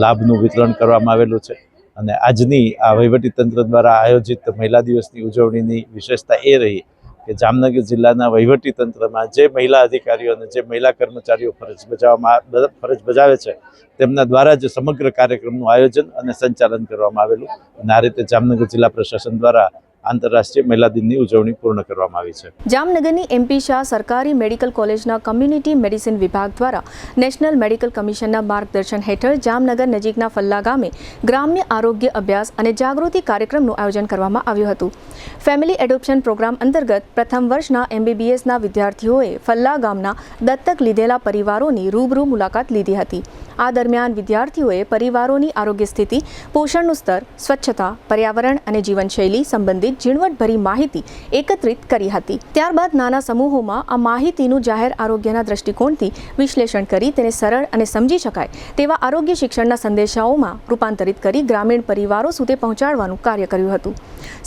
લાભનું વિતરણ કરવામાં આવેલું છે. અને આજની આ વહીવટીતંત્ર દ્વારા આયોજિત મહિલા દિવસની ઉજવણીની વિશેષતા એ રહી કે જામનગર જિલ્લાના વહીવટીતંત્રમાં જે મહિલા અધિકારીઓ અને જે મહિલા કર્મચારીઓ ફરજ બજાવે છે તેમના દ્વારા જ સમગ્ર કાર્યક્રમનું આયોજન અને સંચાલન કરવામાં આવેલું અને આ રીતે જામનગર જિલ્લા પ્રશાસન દ્વારા આંતરરાષ્ટ્રીય મહિલા દિનની ઉજવણી પૂર્ણ કરવામાં આવી છે. જામનગરની MP શાહ સરકારી મેડિકલ કોલેજના કમ્યુનિટી મેડિસિન વિભાગ દ્વારા નેશનલ મેડિકલ કમિશનના માર્ગદર્શન હેઠળ જામનગર નજીકના ફલ્લા ગામે ગ્રામ્ય આરોગ્ય અભ્યાસ અને જાગૃતિ કાર્યક્રમનું આયોજન કરવામાં આવ્યું હતું. ફેમિલી એડોપ્શન પ્રોગ્રામ અંતર્ગત પ્રથમ વર્ષના MBBSના વિદ્યાર્થીઓએ ફલ્લા ગામના દત્તક લીધેલા પરિવારોની રૂબરૂ મુલાકાત લીધી હતી. આ દરમિયાન વિદ્યાર્થીઓએ પરિવારોની આરોગ્ય સ્થિતિ, પોષણનું સ્તર, સ્વચ્છતા, પર્યાવરણ અને જીવનશૈલી સંબંધિત ઝીણવટભરી માહિતી એકત્રિત કરી હતી. ત્યારબાદ નાના સમૂહોમાં આ માહિતીનું જાહેર આરોગ્યના દ્રષ્ટિકોણથી વિશ્લેષણ કરી તેને સરળ અને સમજી શકાય તેવા આરોગ્ય શિક્ષણના સંદેશાઓમાં રૂપાંતરિત કરી ગ્રામીણ પરિવારો સુધી પહોંચાડવાનું કાર્ય કર્યું હતું.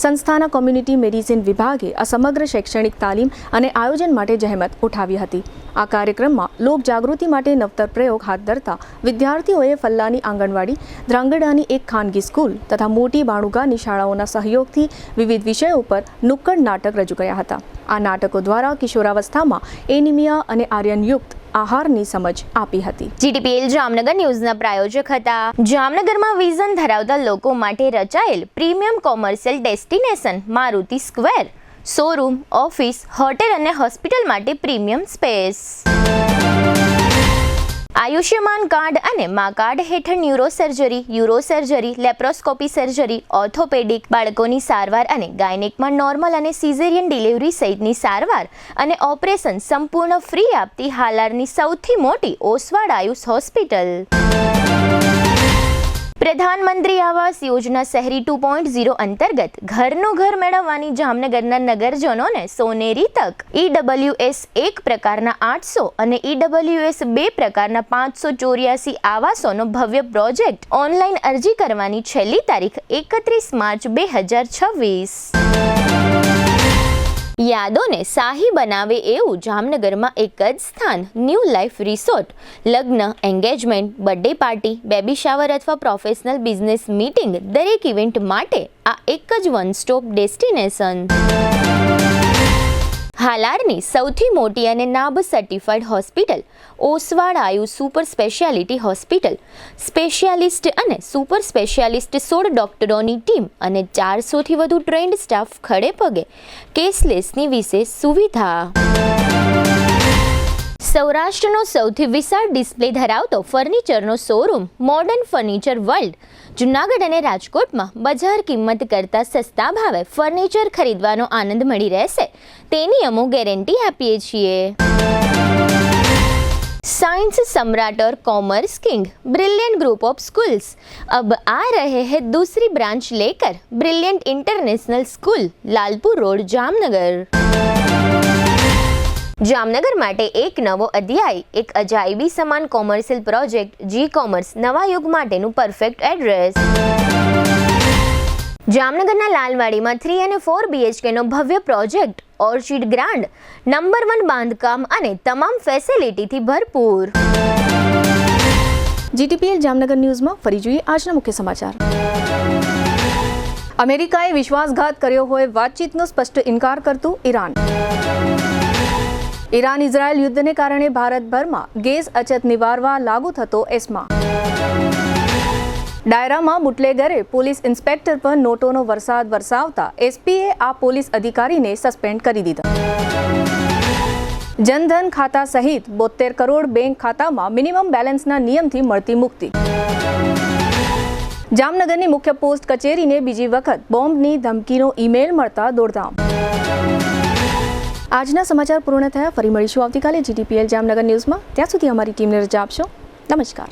સંસ્થાના કોમ્યુનિટી મેડિસિન વિભાગે આ સમગ્ર શૈક્ષણિક તાલીમ અને આયોજન માટે જહેમત ઉઠાવી હતી. આ કાર્યક્રમમાં લોક જાગૃતિ માટે નવતર પ્રયોગ હાથ ધરતા વિદ્યાર્થીઓએ ફલ્લાની આંગણવાડી, ધ્રાંગડાની એક ખાનગી સ્કૂલ તથા મોટી બાણુગાની શાળાઓના સહયોગથી વિવિધ વિષયો પર નુક્કડ નાટક રજૂ કર્યા હતા. આ નાટકો દ્વારા કિશોરાવસ્થામાં એનિમિયા અને આયર્નયુક્ત આહારની સમજ આપી હતી. GTPL જામનગર ન્યૂઝના પ્રાયોજક હતા. જામનગરમાં વિઝન ધરાવતા લોકો માટે રચાયેલ premium commercial destination Maruti square showroom, office, hotel અને હોસ્પિટલ માટે પ્રીમિયમ સ્પેસ. આયુષ્યમાન કાર્ડ અને મા કાર્ડ હેઠળ ન્યુરોસર્જરી, યુરોસર્જરી, લેપ્રોસ્કોપી સર્જરી, ઓર્થોપેડિક, બાળકોની સારવાર અને ગાયનેકમાં નોર્મલ અને સિઝેરિયન ડિલિવરી સહિતની સારવાર અને ઓપરેશન સંપૂર્ણ ફ્રી આપતી હાલારની સૌથી મોટી ઓસવાડ આયુષ હોસ્પિટલ. પ્રધાનમંત્રી આવાસ યોજના શહેરી 2.0 અંતર્ગત ઘરનું ઘર મેળવવાની જામનગરના નગરજનોને સોનેરી તક. EWS 1 પ્રકારના 800 અને EWS 2 પ્રકારના 584 આવાસોનો ભવ્ય પ્રોજેક્ટ. ઓનલાઈન અરજી કરવાની છેલ્લી તારીખ 31 માર્ચ 2026. યાદોને શાહી બનાવે એવું જામનગરમાં એક જ સ્થાન, ન્યૂ લાઈફ રિસોર્ટ. લગ્ન, engagement, birthday party, baby shower અથવા પ્રોફેશનલ બિઝનેસ મીટિંગ, દરેક ઇવેન્ટ માટે આ એક જ વન સ્ટોપ ડેસ્ટિનેશન. હાલારની સૌથી મોટી અને નાબ સર્ટિફાઈડ હોસ્પિટલ ઓસવાડ આયુ સુપર સ્પેશિયાલિટી હોસ્પિટલ. સ્પેશિયાલિસ્ટ અને સુપર સ્પેશિયાલિસ્ટ 16 ડોક્ટરોની ટીમ અને 400થી વધુ ટ્રેન્ડ સ્ટાફ ખડે પગે. કેશલેસની વિશેષ સુવિધા. સૌરાષ્ટ્રનો સૌથી વિશાળ ડિસ્પ્લે ધરાવતો ફર્નિચરનો showroom modern furniture world. Junagadh અને રાજકોટમાં બજાર કિંમત કરતાં સસ્તા ભાવે ફર્નિચર ખરીદવાનો આનંદ મળી રહેશે તેની અમો ગેરંટી આપીએ છીએ. साइंस सम्राट और commerce king brilliant group of schools अब आ रहे हैं दूसरी ब्रांच लेकर. Brilliant international school, Lalpur road, Jamnagar. Jamnagar માટે એક નવો અધ્યાય, એક અજાયબી સમાન કોમર્શિયલ પ્રોજેક્ટ. જી કોમર્સ નવા યુગ માટેનું પરફેક્ટ એડ્રેસ. જામનગરના લાલવાડીમાં 3 અને 4 BHK નો ભવ્ય પ્રોજેક્ટ. ઓર્ચિડ ગ્રાન્ડ, નંબર 1 બાંધકામ અને તમામ ફેસિલિટીથી ભરપૂર. GTPL જામનગર ન્યૂઝમાં ફરી જોઈએ આજના મુખ્ય સમાચાર. અમેરિકાએ વિશ્વાસઘાત કર્યો હોય વાતચીતનો સ્પષ્ટ ઇનકાર કરતું ઈરાન. ઈરાન ઇઝરાયલ યુદ્ધને કારણે ભારતભરમાં ગેસ અછત નિવારવા લાગુ થતો એસ્મા. ડાયરામાં બુટલેગરે પોલીસ ઇન્સ્પેક્ટર પર નોટોનો વરસાદ વરસાવતા એસપીએ આ પોલીસ અધિકારીને સસ્પેન્ડ કરી દીધા. જનધન ખાતા સહિત 72 કરોડ બેંક ખાતામાં મિનિમમ બેલેન્સના નિયમથી મળતી મુક્તિ. જામનગરની મુખ્ય પોસ્ટ કચેરીને બીજી વખત બોમ્બની ધમકીનો ઈમેલ મળતા દોડધામ. આજના સમાચાર પૂર્ણ થયા. ફરી મળીશું આવતીકાલે GTPL જામનગર ન્યૂઝમાં. ત્યાં સુધી અમારી ટીમને રજા આપશો. નમસ્કાર.